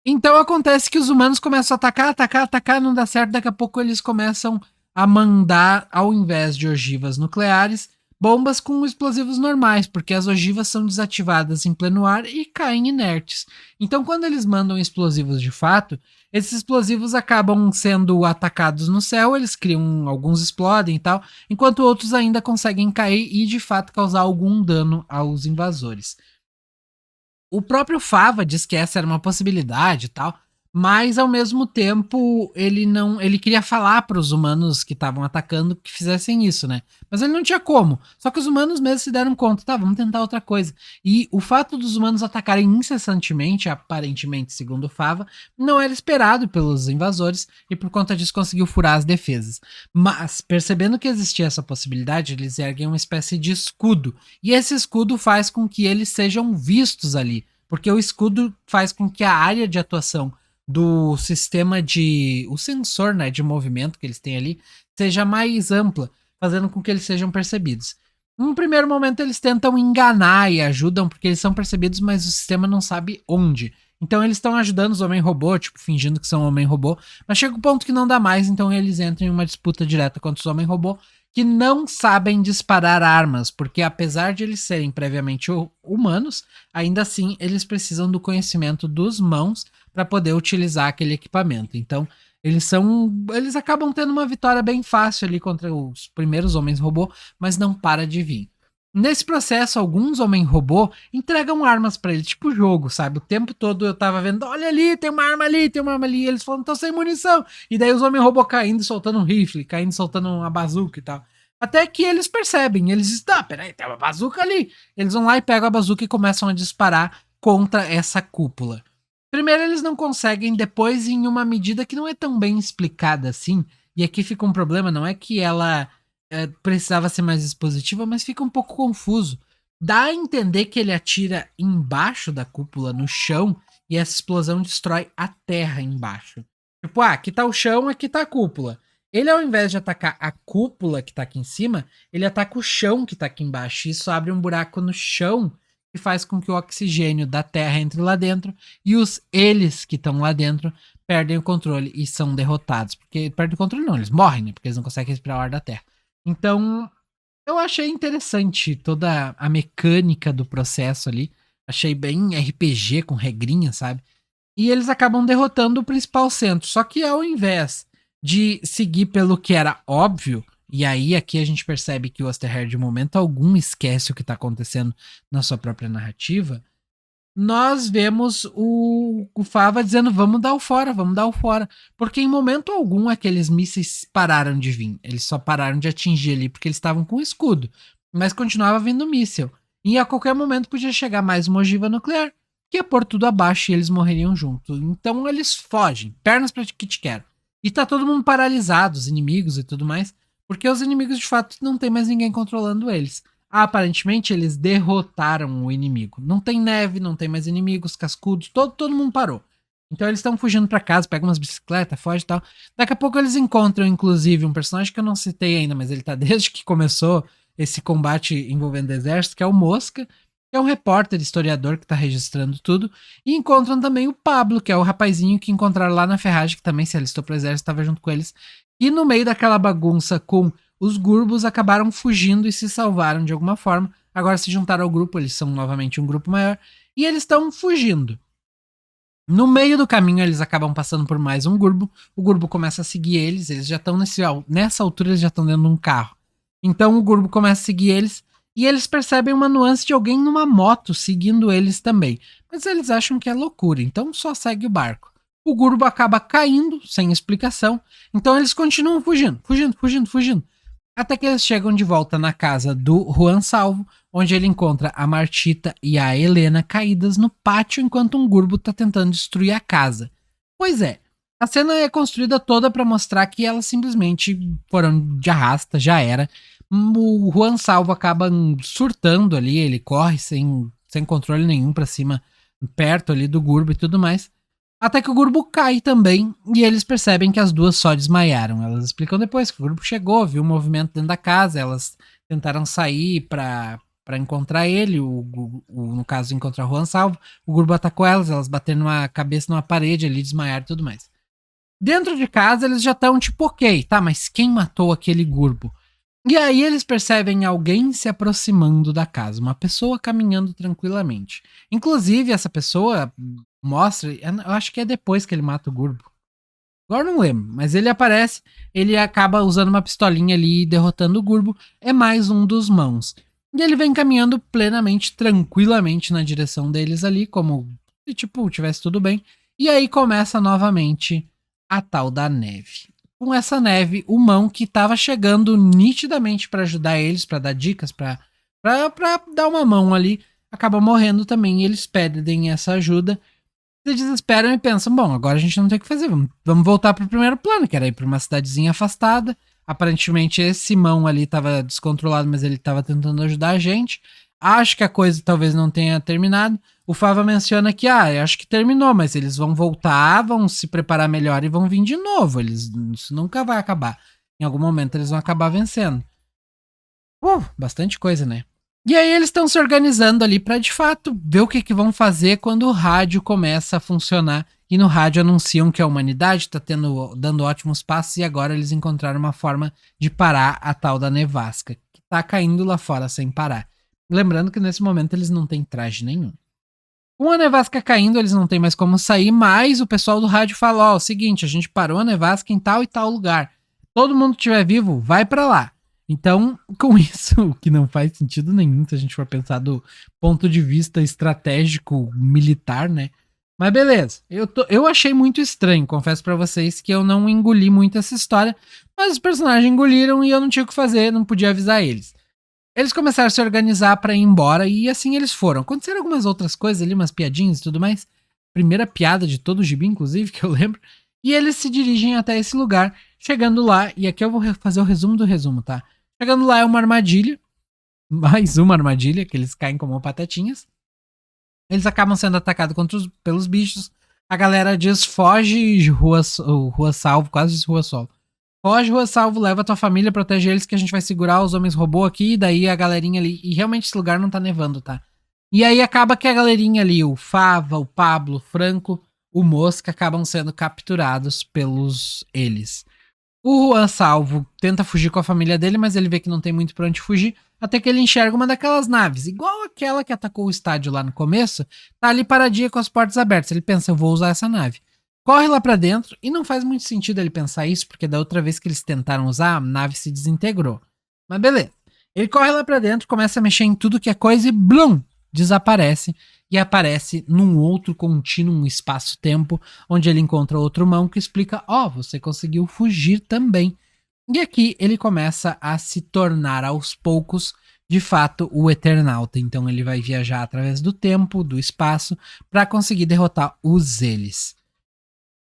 Então acontece que os humanos começam a atacar, não dá certo, daqui a pouco eles começam a mandar, ao invés de ogivas nucleares, bombas com explosivos normais, porque as ogivas são desativadas em pleno ar e caem inertes. Então quando eles mandam explosivos de fato, esses explosivos acabam sendo atacados no céu, eles criam, alguns explodem e tal, enquanto outros ainda conseguem cair e de fato causar algum dano aos invasores. O próprio Fava diz que essa era uma possibilidade e tal, mas ao mesmo tempo ele não, ele queria falar para os humanos que estavam atacando que fizessem isso, né? Mas ele não tinha como. Só que os humanos mesmo se deram conta, tá, vamos tentar outra coisa. E o fato dos humanos atacarem incessantemente, aparentemente, segundo o Fava, não era esperado pelos invasores e por conta disso conseguiu furar as defesas. Mas percebendo que existia essa possibilidade, eles erguem uma espécie de escudo. E esse escudo faz com que eles sejam vistos ali, porque o escudo faz com que a área de atuação do sistema de... o sensor, né, de movimento que eles têm ali, seja mais ampla, fazendo com que eles sejam percebidos. Num primeiro momento eles tentam enganar e ajudam porque eles são percebidos, mas o sistema não sabe onde. Então eles estão ajudando os homem-robô, tipo, fingindo que são homem-robô, mas chega um ponto que não dá mais, então eles entram em uma disputa direta contra os homem-robô, que não sabem disparar armas, porque apesar de eles serem previamente humanos, ainda assim eles precisam do conhecimento dos mãos para poder utilizar aquele equipamento. Então, eles acabam tendo uma vitória bem fácil ali contra os primeiros homens robô, mas não para de vir. Nesse processo, alguns homem-robô entregam armas pra ele, tipo jogo, sabe? O tempo todo eu tava vendo, olha ali, tem uma arma ali, tem uma arma ali, e eles falam, tô sem munição. E daí os homem-robô caindo e soltando um rifle, caindo e soltando uma bazuca e tal. Até que eles percebem, eles dizem, tá, peraí, tem uma bazuca ali. Eles vão lá e pegam a bazuca e começam a disparar contra essa cúpula. Primeiro eles não conseguem, depois em uma medida que não é tão bem explicada assim, e aqui fica um problema, não é que ela precisava ser mais expositiva, mas fica um pouco confuso. Dá a entender que ele atira embaixo da cúpula, no chão, e essa explosão destrói a terra embaixo. Tipo, aqui tá o chão, aqui tá a cúpula. Ele, ao invés de atacar a cúpula que tá aqui em cima, ele ataca o chão que tá aqui embaixo. Isso abre um buraco no chão que faz com que o oxigênio da terra entre lá dentro e eles que estão lá dentro perdem o controle e são derrotados. Porque perdem o controle não, eles morrem, né? Porque eles não conseguem respirar o ar da terra. Então, eu achei interessante toda a mecânica do processo ali. Achei bem RPG com regrinha, sabe? e eles acabam derrotando o principal centro. Só que ao invés de seguir pelo que era óbvio, e aí aqui a gente percebe que o Osterheld de momento algum esquece o que tá acontecendo na sua própria narrativa, nós vemos o Fava dizendo vamos dar o fora, vamos dar o fora. Porque em momento algum aqueles mísseis pararam de vir. Eles só pararam de atingir ali porque eles estavam com escudo. Mas continuava vindo míssil. E a qualquer momento podia chegar mais uma ogiva nuclear, que ia pôr tudo abaixo e eles morreriam junto. Então eles fogem, pernas pra que te quero. E tá todo mundo paralisado, os inimigos e tudo mais, porque os inimigos de fato não tem mais ninguém controlando eles. Aparentemente eles derrotaram o inimigo. Não tem neve, não tem mais inimigos, cascudos, todo mundo parou. Então eles estão fugindo pra casa, pegam umas bicicletas, fogem e tal. Daqui a pouco eles encontram, inclusive, um personagem que eu não citei ainda, mas ele tá desde que começou esse combate envolvendo o exército, que é o Mosca, que é um repórter, historiador que tá registrando tudo. E encontram também o Pablo, que é o rapazinho que encontraram lá na ferragem, que também se alistou pro exército, estava junto com eles. E no meio daquela bagunça com os Gurbos acabaram fugindo e se salvaram de alguma forma. Agora se juntaram ao grupo, eles são novamente um grupo maior. E eles estão fugindo. No meio do caminho, eles acabam passando por mais um Gurbo. O Gurbo começa a seguir eles. Eles já estão nessa altura, eles já estão dentro de um carro. Então o Gurbo começa a seguir eles. E eles percebem uma nuance de alguém numa moto seguindo eles também. Mas eles acham que é loucura, então só segue o barco. O Gurbo acaba caindo, sem explicação. Então eles continuam fugindo. Até que eles chegam de volta na casa do Juan Salvo, onde ele encontra a Martita e a Helena caídas no pátio enquanto um Gurbo tá tentando destruir a casa. Pois é, a cena é construída toda para mostrar que elas simplesmente foram de arrasta, já era. O Juan Salvo acaba surtando ali, ele corre sem controle nenhum pra cima, perto ali do Gurbo e tudo mais. Até que o Gurbo cai também e eles percebem que as duas só desmaiaram. Elas explicam depois que o Gurbo chegou, viu o movimento dentro da casa, elas tentaram sair pra encontrar ele, no caso encontrar o Juan Salvo. O Gurbo atacou elas, elas bateram a cabeça numa parede ali, desmaiaram e tudo mais. Dentro de casa eles já estão tipo, ok, tá, mas quem matou aquele Gurbo? E aí eles percebem alguém se aproximando da casa, uma pessoa caminhando tranquilamente. Inclusive, essa pessoa mostra, eu acho que é depois que ele mata o Gurbo. Agora não lembro, mas ele aparece, ele acaba usando uma pistolinha ali e derrotando o Gurbo. É mais um dos mãos. E ele vem caminhando plenamente, tranquilamente na direção deles ali, como se tipo, tivesse tudo bem. E aí começa novamente a tal da neve. Com essa neve, o Mão que estava chegando nitidamente para ajudar eles, para dar dicas, para dar uma mão ali, acaba morrendo também. E eles pedem essa ajuda. Se desesperam e pensam, bom, agora a gente não tem o que fazer, vamos voltar pro primeiro plano, que era ir pra uma cidadezinha afastada. Aparentemente esse Mão ali tava descontrolado, mas ele tava tentando ajudar a gente. Acho que a coisa talvez não tenha terminado. O Fava menciona que, eu acho que terminou, mas eles vão voltar, vão se preparar melhor e vão vir de novo. Isso nunca vai acabar. Em algum momento eles vão acabar vencendo. Bastante coisa, né? E aí eles estão se organizando ali para de fato ver o que vão fazer quando o rádio começa a funcionar. E no rádio anunciam que a humanidade está dando ótimos passos e agora eles encontraram uma forma de parar a tal da nevasca, que está caindo lá fora sem parar. Lembrando que nesse momento eles não têm traje nenhum. Com a nevasca caindo, eles não têm mais como sair, mas o pessoal do rádio fala, o seguinte, a gente parou a nevasca em tal e tal lugar. Todo mundo que estiver vivo, vai para lá. Então, com isso, o que não faz sentido nenhum se a gente for pensar do ponto de vista estratégico militar, né? Mas beleza, eu achei muito estranho, confesso para vocês que eu não engoli muito essa história, mas os personagens engoliram e eu não tinha o que fazer, não podia avisar eles. Eles começaram a se organizar para ir embora e assim eles foram. Aconteceram algumas outras coisas ali, umas piadinhas e tudo mais. Primeira piada de todo o gibi, inclusive, que eu lembro. E eles se dirigem até esse lugar, chegando lá, e aqui eu vou fazer o resumo do resumo, tá? Chegando lá é uma armadilha, mais uma armadilha, que eles caem como patatinhas. Eles acabam sendo atacados pelos bichos. A galera diz, foge, rua salvo, quase diz rua solo. Foge, rua salvo, leva tua família, protege eles que a gente vai segurar os homens robô aqui, e daí a galerinha ali, e realmente esse lugar não tá nevando, tá? E aí acaba que a galerinha ali, o Fava, o Pablo, o Franco, o Mosca, acabam sendo capturados pelos eles. O Juan Salvo tenta fugir com a família dele, mas ele vê que não tem muito pra onde fugir, até que ele enxerga uma daquelas naves, igual aquela que atacou o estádio lá no começo, tá ali paradinha com as portas abertas. Ele pensa, eu vou usar essa nave. Corre lá pra dentro, e não faz muito sentido ele pensar isso, porque da outra vez que eles tentaram usar, a nave se desintegrou. Mas beleza. Ele corre lá pra dentro, começa a mexer em tudo que é coisa e blum! Desaparece e aparece num outro contínuo espaço-tempo, onde ele encontra outro mão que explica: ó, você conseguiu fugir também. E aqui ele começa a se tornar aos poucos, de fato, o Eternauta. Então ele vai viajar através do tempo, do espaço, para conseguir derrotar os eles.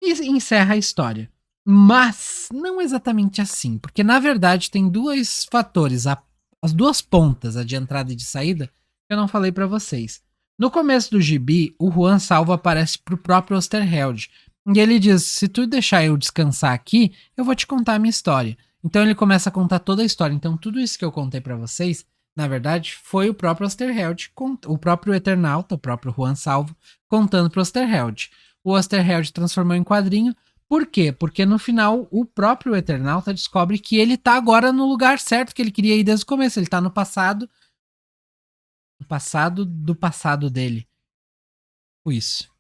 E encerra a história. Mas não exatamente assim, porque na verdade tem dois fatores, as duas pontas, a de entrada e de saída, que eu não falei pra vocês. No começo do gibi, o Juan Salvo aparece pro próprio Osterheld. E ele diz: se tu deixar eu descansar aqui, eu vou te contar a minha história. Então ele começa a contar toda a história. Então tudo isso que eu contei pra vocês, na verdade, foi o próprio Osterheld, o próprio Eternauta, o próprio Juan Salvo, contando pro Osterheld. O Osterheld transformou em quadrinho. Por quê? Porque no final o próprio Eternauta descobre que ele tá agora no lugar certo que ele queria ir desde o começo. Ele tá no passado. No passado do passado dele. Isso.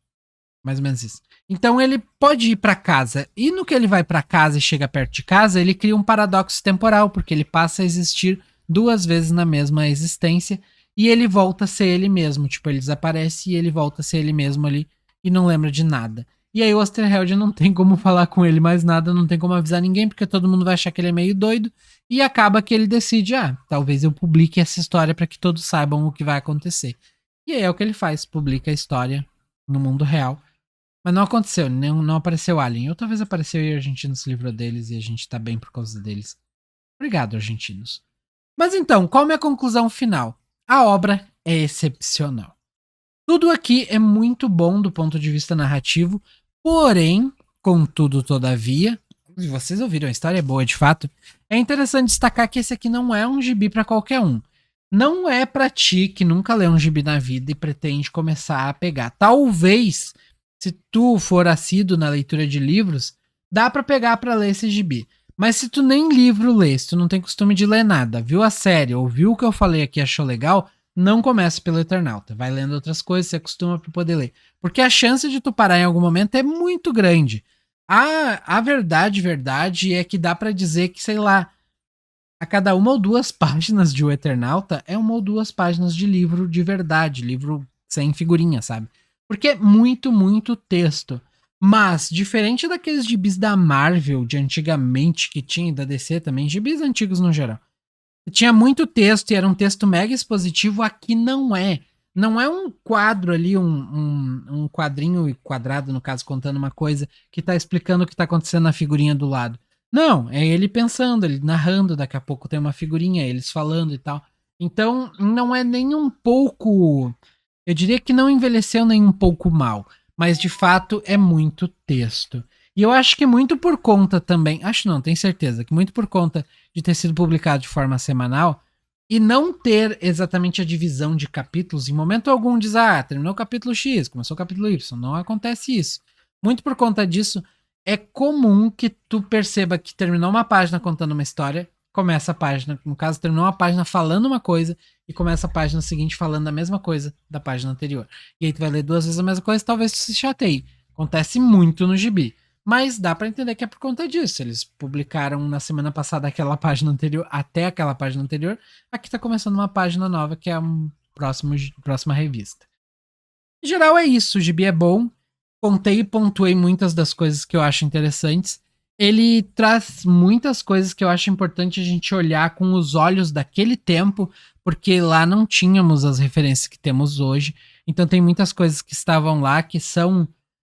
Mais ou menos isso. Então ele pode ir pra casa. E no que ele vai pra casa e chega perto de casa, ele cria um paradoxo temporal, porque ele passa a existir duas vezes na mesma existência. E ele volta a ser ele mesmo. Tipo, ele desaparece e ele volta a ser ele mesmo ali. E não lembra de nada. E aí o Osterheld não tem como falar com ele mais nada, não tem como avisar ninguém, porque todo mundo vai achar que ele é meio doido. E acaba que ele decide, talvez eu publique essa história para que todos saibam o que vai acontecer. E aí é o que ele faz, publica a história no mundo real. Mas não aconteceu, não apareceu Alien. Ou talvez apareceu e a Argentina se livrou deles e a gente tá bem por causa deles. Obrigado, argentinos. Mas então, qual é a minha conclusão final? A obra é excepcional. Tudo aqui é muito bom do ponto de vista narrativo, porém, contudo, todavia, e vocês ouviram, a história é boa de fato, é interessante destacar que esse aqui não é um gibi para qualquer um. Não é para ti que nunca leu um gibi na vida e pretende começar a pegar. Talvez, se tu for assíduo na leitura de livros, dá para pegar para ler esse gibi. Mas se tu nem livro lê, se tu não tem costume de ler nada, viu a série ou viu o que eu falei aqui e achou legal, não comece pelo Eternauta. Vai lendo outras coisas, se acostuma para poder ler. Porque a chance de tu parar em algum momento é muito grande. A verdade é que dá para dizer que, sei lá, a cada uma ou duas páginas de O Eternauta é uma ou duas páginas de livro de verdade, livro sem figurinha, sabe? Porque é muito, muito texto. Mas, diferente daqueles gibis da Marvel de antigamente que tinha, da DC também, gibis antigos no geral, tinha muito texto e era um texto mega expositivo, aqui não é. Não é um quadro ali, um quadrinho quadrado, no caso, contando uma coisa que tá explicando o que tá acontecendo na figurinha do lado. Não, é ele pensando, ele narrando, daqui a pouco tem uma figurinha, eles falando e tal. Então, não é nem um pouco. Eu diria que não envelheceu nem um pouco mal, mas de fato é muito texto. E eu acho que muito por conta também, acho não, tenho certeza, que muito por conta de ter sido publicado de forma semanal e não ter exatamente a divisão de capítulos, em momento algum diz, terminou o capítulo X, começou o capítulo Y, não acontece isso. Muito por conta disso, é comum que tu perceba que terminou uma página contando uma história, começa a página, no caso, terminou uma página falando uma coisa e começa a página seguinte falando a mesma coisa da página anterior. E aí tu vai ler duas vezes a mesma coisa, talvez tu se chateie. Acontece muito no gibi. Mas dá pra entender que é por conta disso. Eles publicaram na semana passada aquela página anterior, até aquela página anterior. Aqui tá começando uma página nova, que é a próxima revista. Em geral é isso, o gibi é bom. Contei e pontuei muitas das coisas que eu acho interessantes. Ele traz muitas coisas que eu acho importante a gente olhar com os olhos daquele tempo, porque lá não tínhamos as referências que temos hoje. Então tem muitas coisas que estavam lá que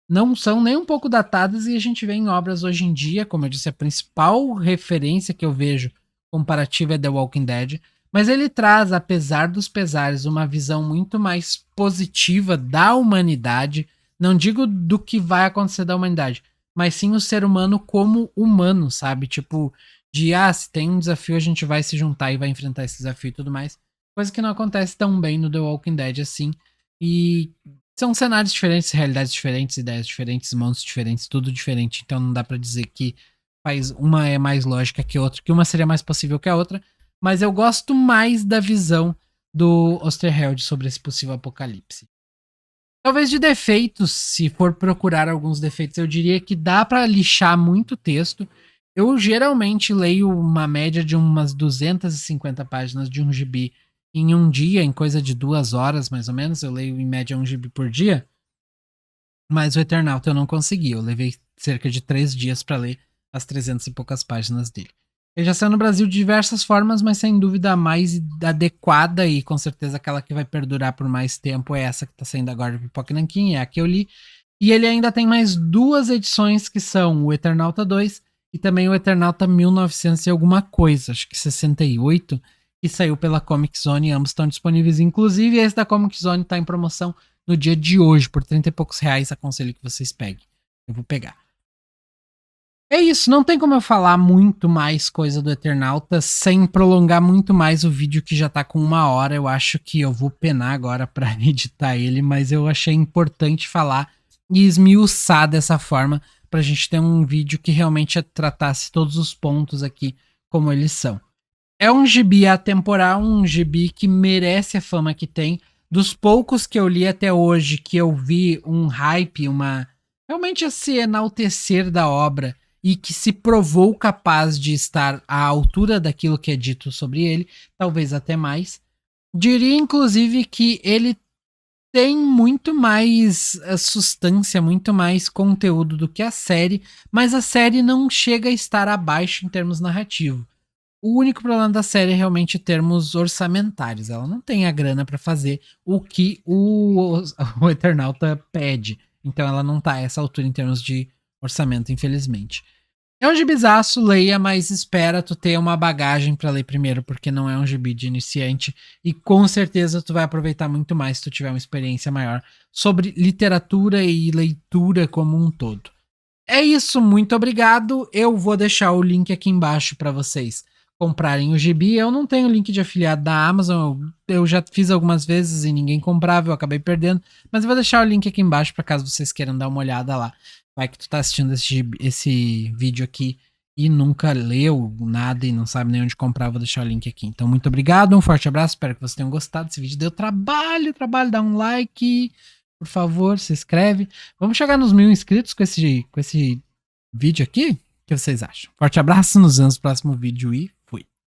não são nem um pouco datadas e a gente vê em obras hoje em dia, como eu disse, a principal referência que eu vejo comparativa é The Walking Dead, mas ele traz, apesar dos pesares, uma visão muito mais positiva da humanidade, não digo do que vai acontecer da humanidade, mas sim o ser humano como humano, sabe? Tipo, se tem um desafio, a gente vai se juntar e vai enfrentar esse desafio e tudo mais. Coisa que não acontece tão bem no The Walking Dead assim. E são cenários diferentes, realidades diferentes, ideias diferentes, monstros diferentes, tudo diferente. Então não dá pra dizer que uma é mais lógica que a outra, que uma seria mais possível que a outra, mas eu gosto mais da visão do Osterheld sobre esse possível apocalipse. Talvez de defeitos, se for procurar alguns defeitos, eu diria que dá pra lixar muito texto. Eu geralmente leio uma média de umas 250 páginas de um gibi em um dia, em coisa de 2 horas mais ou menos. Eu leio em média um gibi por dia. Mas o Eternauta eu não consegui. Eu levei cerca de 3 dias pra ler as 300 e poucas páginas dele. Ele já saiu no Brasil de diversas formas, mas sem dúvida a mais adequada e com certeza aquela que vai perdurar por mais tempo é essa que tá saindo agora do Pipoca Nanquim, é a que eu li. E ele ainda tem mais 2 edições que são o Eternauta 2 e também o Eternauta 1900 e alguma coisa, acho que 68, que saiu pela Comic Zone, ambos estão disponíveis. Inclusive esse da Comic Zone tá em promoção no dia de hoje, por 30 e poucos reais, aconselho que vocês peguem. Eu vou pegar. É isso, não tem como eu falar muito mais coisa do Eternauta sem prolongar muito mais o vídeo que já tá com 1 hora. Eu acho que eu vou penar agora pra editar ele, mas eu achei importante falar e esmiuçar dessa forma pra gente ter um vídeo que realmente tratasse todos os pontos aqui como eles são. É um gibi atemporal, um gibi que merece a fama que tem. Dos poucos que eu li até hoje, que eu vi um hype, realmente esse enaltecer da obra e que se provou capaz de estar à altura daquilo que é dito sobre ele, talvez até mais. Diria inclusive que ele tem muito mais substância, muito mais conteúdo do que a série, mas a série não chega a estar abaixo em termos narrativos. O único problema da série é realmente termos orçamentários. Ela não tem a grana pra fazer o que o Eternauta pede. Então ela não tá a essa altura em termos de orçamento, infelizmente. É um gibizaço, leia, mas espera tu ter uma bagagem pra ler primeiro, porque não é um gibi de iniciante. E com certeza tu vai aproveitar muito mais se tu tiver uma experiência maior sobre literatura e leitura como um todo. É isso, muito obrigado. Eu vou deixar o link aqui embaixo pra vocês comprarem o gibi. Eu não tenho link de afiliado da Amazon, eu já fiz algumas vezes e ninguém comprava, eu acabei perdendo, mas eu vou deixar o link aqui embaixo para caso vocês queiram dar uma olhada lá. Vai que tu tá assistindo esse vídeo aqui e nunca leu nada e não sabe nem onde comprar, eu vou deixar o link aqui. Então, muito obrigado, um forte abraço, espero que vocês tenham gostado desse vídeo. Deu trabalho, dá um like, por favor, se inscreve. Vamos chegar nos 1000 inscritos com esse vídeo aqui? O que vocês acham? Forte abraço, nos vemos no próximo vídeo e